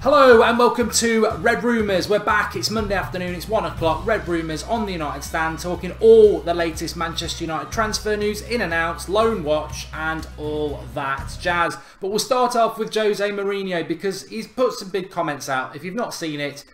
Hello and welcome to Red Rumours. We're back, it's Monday afternoon, it's 1 o'clock. Red Rumours on the United Stand, talking all the latest Manchester United transfer news, in and outs, loan watch and all that jazz. But we'll start off with Jose Mourinho because he's put some big comments out. If you've not seen it,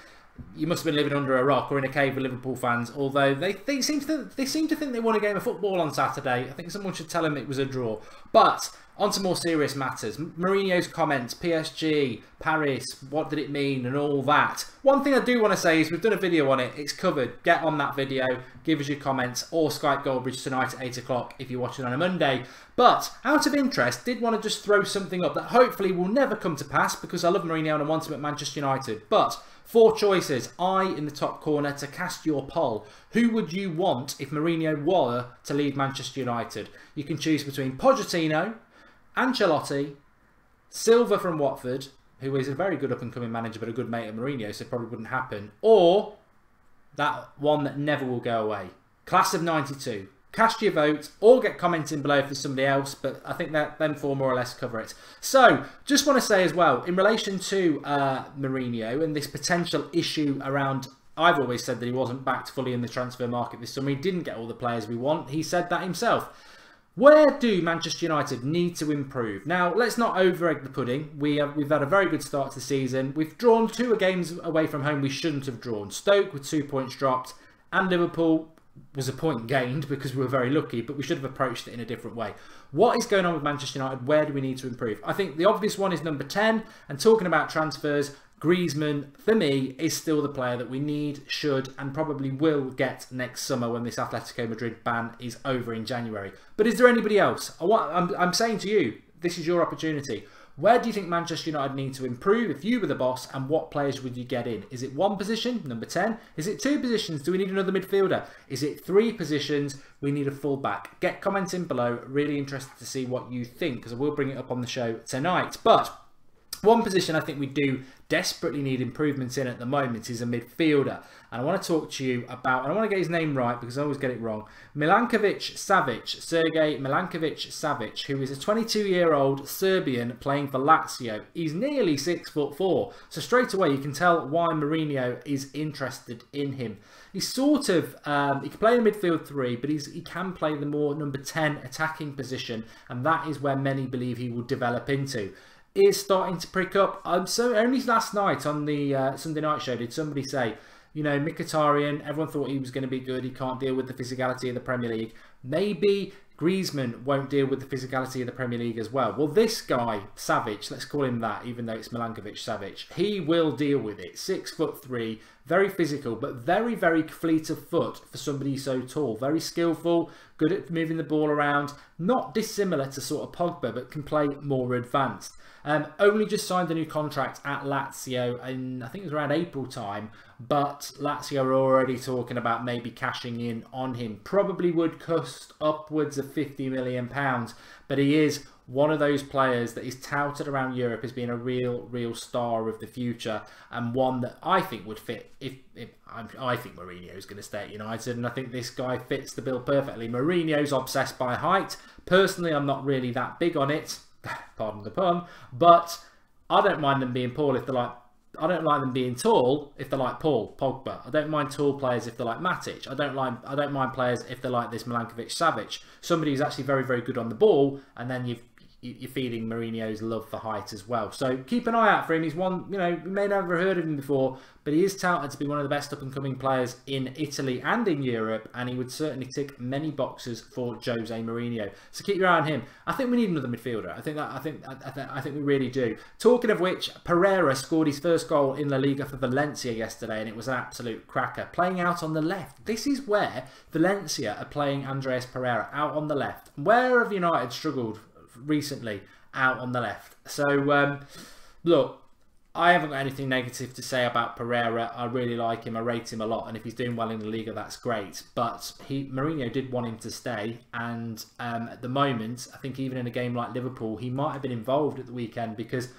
you must have been living under a rock or in a cave with Liverpool fans, although they seem to think they won a game of football on Saturday. I think someone should tell them it was a draw. But on to more serious matters. Mourinho's comments, PSG, Paris, what did it mean and all that. One thing I do want to say is we've done a video on it. It's covered. Get on that video, give us your comments, or Skype Goldbridge tonight at 8 o'clock if you're watching on a Monday. But out of interest, did want to just throw something up that hopefully will never come to pass because I love Mourinho and I want him at Manchester United. But 4 choices, I in the top corner to cast your poll. Who would you want if Mourinho were to leave Manchester United? You can choose between Pochettino, Ancelotti, Silva from Watford, who is a very good up-and-coming manager but a good mate of Mourinho, so it probably wouldn't happen, or that one that never will go away, Class of 92. Cast your vote or get commenting below if there's somebody else, but I think that them 4 more or less cover it. So, just want to say as well, in relation to Mourinho and this potential issue around, I've always said that he wasn't backed fully in the transfer market this summer. He didn't get all the players we want. He said that himself. Where do Manchester United need to improve? Now, let's not over-egg the pudding. We've had a very good start to the season. We've drawn 2 games away from home we shouldn't have drawn. Stoke with 2 points dropped, and Liverpool was a point gained because we were very lucky, but we should have approached it in a different way. What is going on with Manchester United? Where do we need to improve? I think the obvious one is number 10, and talking about transfers, Griezmann, for me, is still the player that we need, should, and probably will get next summer when this Atletico Madrid ban is over in January. But is there anybody else? I'm saying to you, this is your opportunity. Where do you think Manchester United need to improve if you were the boss, and what players would you get in? Is it 1 position, number 10? Is it 2 positions? Do we need another midfielder? Is it 3 positions? We need a full-back. Get commenting below. Really interested to see what you think, because I will bring it up on the show tonight. But 1 position I think we do desperately need improvements in at the moment is a midfielder. And I want to talk to you about, and I want to get his name right because I always get it wrong, Sergej Milankovic-Savic, who is a 22-year-old Serbian playing for Lazio. He's nearly 6'4", so straight away you can tell why Mourinho is interested in him. He's sort of, he can play in midfield 3, but he can play the more number 10 attacking position, and that is where many believe he will develop into. Is starting to prick up. So only last night on the Sunday night show did somebody say, you know, Mkhitaryan, everyone thought he was going to be good. He can't deal with the physicality of the Premier League. Maybe Griezmann won't deal with the physicality of the Premier League as well. Well, this guy, Savic, let's call him that, even though it's Milankovic-Savic, he will deal with it. 6'3", very physical, but very, very fleet of foot for somebody so tall. Very skillful, good at moving the ball around. Not dissimilar to sort of Pogba, but can play more advanced. Only just signed a new contract at Lazio in, I think it was around April time, but Lazio are already talking about maybe cashing in on him. Probably would cost upwards of £50 million, but he is one of those players that is touted around Europe as being a real star of the future, and one that I think would fit I think Mourinho is going to stay at United, and I think this guy fits the bill perfectly. Mourinho's obsessed by height. Personally, I'm not really that big on it. Pardon the pun, but I don't mind them being tall if they're like. I don't like them being tall if they're like Pogba. I don't mind tall players if they're like Matic. I don't mind players if they're like this Milankovic-Savic. Somebody who's actually very good on the ball, and then you're feeding Mourinho's love for height as well. So keep an eye out for him. He's one, you know, you may never have heard of him before, but he is touted to be one of the best up-and-coming players in Italy and in Europe, and he would certainly tick many boxes for Jose Mourinho. So keep your eye on him. I think we need another midfielder. I think we really do. Talking of which, Pereira scored his first goal in La Liga for Valencia yesterday, and it was an absolute cracker. Playing out on the left. This is where Valencia are playing Andreas Pereira, out on the left. Where have United struggled recently? Out on the left. So look, I haven't got anything negative to say about Pereira. I really like him. I rate him a lot, and if he's doing well in the Liga, that's great. But Mourinho did want him to stay, and at the moment, I think even in a game like Liverpool, he might have been involved at the weekend because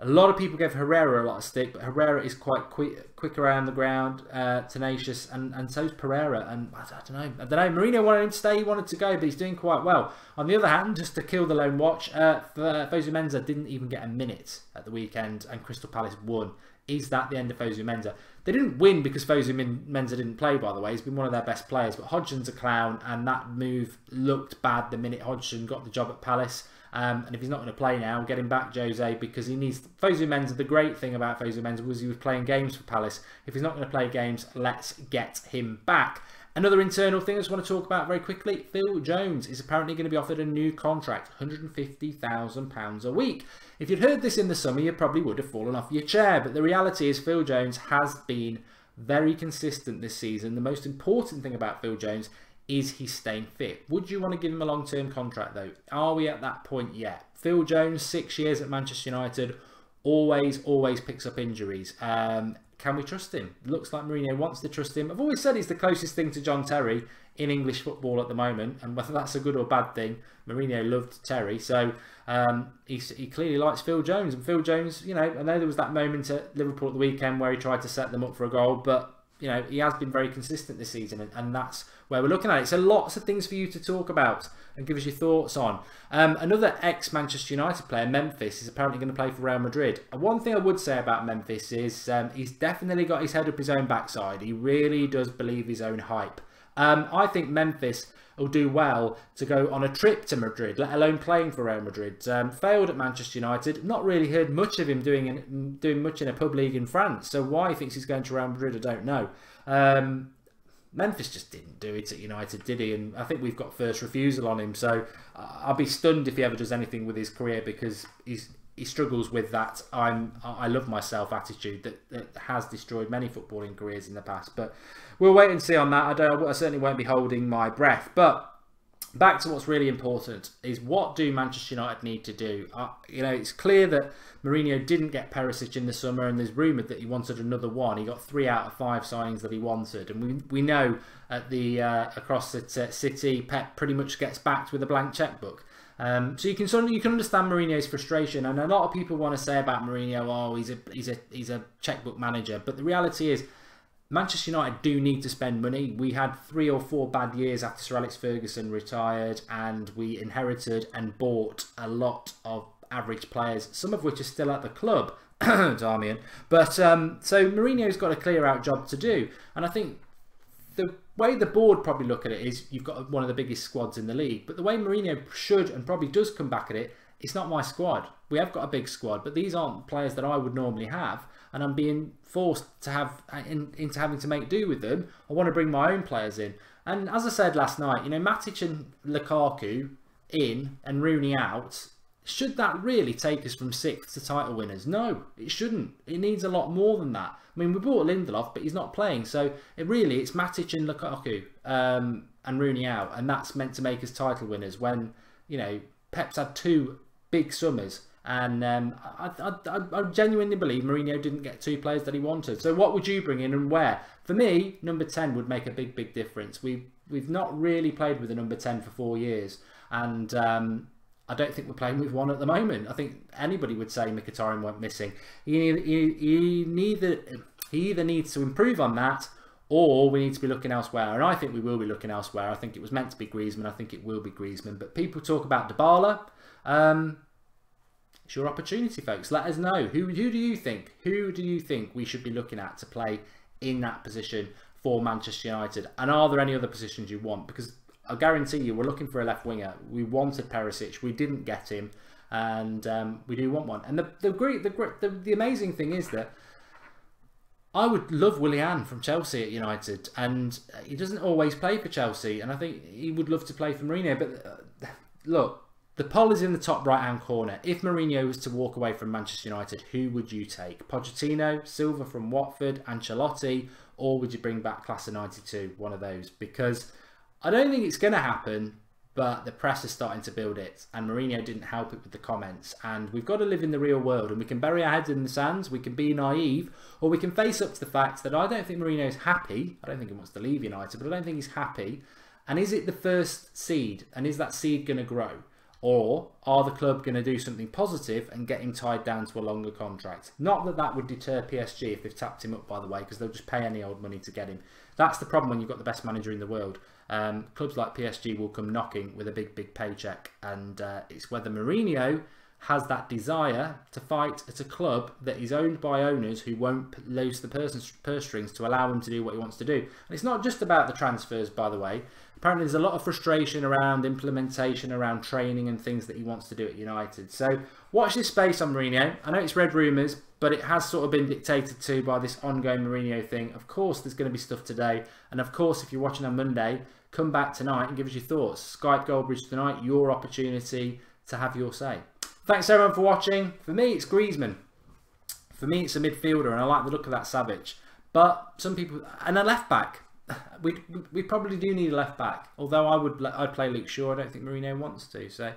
A lot of people gave Herrera a lot of stick, but Herrera is quite quick around the ground, tenacious, and so is Pereira. And I don't know. Mourinho wanted him to stay, he wanted to go, but he's doing quite well. On the other hand, just to kill the lone watch, Fosu-Mensah didn't even get a minute at the weekend, and Crystal Palace won. Is that the end of Fosu-Mensah? They didn't win because Fosu-Mensah didn't play, by the way. He's been one of their best players, but Hodgson's a clown, and that move looked bad the minute Hodgson got the job at Palace. And if he's not going to play now, get him back, Jose, because he needs... Fosu-Mensah, the great thing about Fosu-Mensah was he was playing games for Palace. If he's not going to play games, let's get him back. Another internal thing I just want to talk about very quickly. Phil Jones is apparently going to be offered a new contract, £150,000 a week. If you'd heard this in the summer, you probably would have fallen off your chair. But the reality is Phil Jones has been very consistent this season. The most important thing about Phil Jones is he's staying fit. Would you want to give him a long-term contract, though? Are we at that point yet? Phil Jones, 6 years at Manchester United, always picks up injuries. Can we trust him? Looks like Mourinho wants to trust him. I've always said he's the closest thing to John Terry in English football at the moment, and whether that's a good or bad thing, Mourinho loved Terry, so he clearly likes Phil Jones. And Phil Jones, you know, I know there was that moment at Liverpool at the weekend where he tried to set them up for a goal, but you know, he has been very consistent this season, and that's where we're looking at it. So lots of things for you to talk about and give us your thoughts on. Another ex-Manchester United player, Memphis, is apparently going to play for Real Madrid. And one thing I would say about Memphis is he's definitely got his head up his own backside. He really does believe his own hype. I think Memphis will do well to go on a trip to Madrid, let alone playing for Real Madrid. Failed at Manchester United. Not really heard much of him doing much in a pub league in France. So why he thinks he's going to Real Madrid, I don't know. Memphis just didn't do it at United, did he? And I think we've got first refusal on him. So I'll be stunned if he ever does anything with his career, because he struggles with that I love myself attitude that has destroyed many footballing careers in the past. But we'll wait and see on that. I certainly won't be holding my breath. But back to what's really important is, what do Manchester United need to do? You know, it's clear that Mourinho didn't get Perisic in the summer, and there's rumoured that he wanted another one. He got 3 out of 5 signings that he wanted, and we know at the across at City, Pep pretty much gets backed with a blank chequebook. So you can understand Mourinho's frustration, and a lot of people want to say about Mourinho, oh, he's a chequebook manager, but the reality is, Manchester United do need to spend money. We had 3 or 4 bad years after Sir Alex Ferguson retired, and we inherited and bought a lot of average players, some of which are still at the club, Damian. But so Mourinho's got a clear out job to do, and I think the way the board probably look at it is, you've got one of the biggest squads in the league, but the way Mourinho should and probably does come back at it, it's not my squad. We have got a big squad, but these aren't players that I would normally have, and I'm being forced to have into having to make do with them. I want to bring my own players in. And as I said last night, you know, Matic and Lukaku in and Rooney out, should that really take us from 6th to title winners? No, it shouldn't. It needs a lot more than that. I mean, we bought Lindelof, but he's not playing, so it's Matic and Lukaku and Rooney out, and that's meant to make us title winners, when, you know, Pep's had 2 big summers. And I genuinely believe Mourinho didn't get 2 players that he wanted. So what would you bring in and where? For me, number 10 would make a big difference. We've not really played with a number 10 for 4 years, and I don't think we're playing with one at the moment. I think anybody would say Mkhitaryan went missing. He either needs to improve on that, or we need to be looking elsewhere. And I think we will be looking elsewhere. I think it was meant to be Griezmann. I think it will be Griezmann. But people talk about Dybala. It's your opportunity, folks. Let us know. Who do you think? Who do you think we should be looking at to play in that position for Manchester United? And are there any other positions you want? Because I guarantee you, we're looking for a left winger. We wanted Perisic. We didn't get him, and we do want one. And the amazing thing is that I would love Willian from Chelsea at United, and he doesn't always play for Chelsea, and I think he would love to play for Mourinho. But look, the poll is in the top right-hand corner. If Mourinho was to walk away from Manchester United, who would you take? Pochettino, Silva from Watford, Ancelotti, or would you bring back Class of '92? One of those, because I don't think it's going to happen, but the press is starting to build it, and Mourinho didn't help it with the comments. And we've got to live in the real world, and we can bury our heads in the sands, we can be naive, or we can face up to the fact that I don't think Mourinho's happy. I don't think he wants to leave United, but I don't think he's happy. And is it the first seed? And is that seed going to grow? Or are the club going to do something positive and get him tied down to a longer contract? Not that that would deter PSG if they've tapped him up, by the way, because they'll just pay any old money to get him. That's the problem when you've got the best manager in the world. Clubs like PSG will come knocking with a big paycheck, and it's whether Mourinho has that desire to fight at a club that is owned by owners who won't lose the purse strings to allow him to do what he wants to do. And it's not just about the transfers, by the way. Apparently there's a lot of frustration around implementation, around training and things that he wants to do at United. So watch this space on Mourinho. I know it's red rumours, but it has sort of been dictated to by this ongoing Mourinho thing. Of course there's going to be stuff today. And of course, if you're watching on Monday, come back tonight and give us your thoughts. Skype Goldbridge tonight, your opportunity to have your say. Thanks everyone for watching. For me, it's Griezmann. For me, it's a midfielder, and I like the look of that Savage. But some people, and a left back. We probably do need a left back. Although I'd play Luke Shaw. I don't think Mourinho wants to. So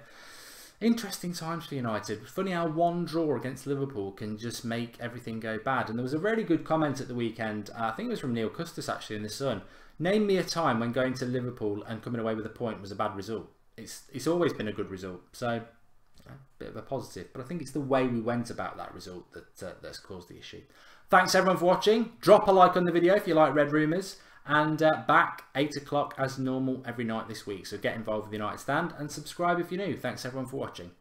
interesting times for United. Funny how one draw against Liverpool can just make everything go bad. And there was a really good comment at the weekend. I think it was from Neil Custis actually in The Sun. Name me a time when going to Liverpool and coming away with a point was a bad result. It's always been a good result. So a bit of a positive, but I think it's the way we went about that result that's caused the issue. Thanks everyone for watching. Drop a like on the video if you like Red Rumours, and back 8 o'clock as normal every night this week. So get involved with the United Stand and subscribe if you're new. Thanks everyone for watching.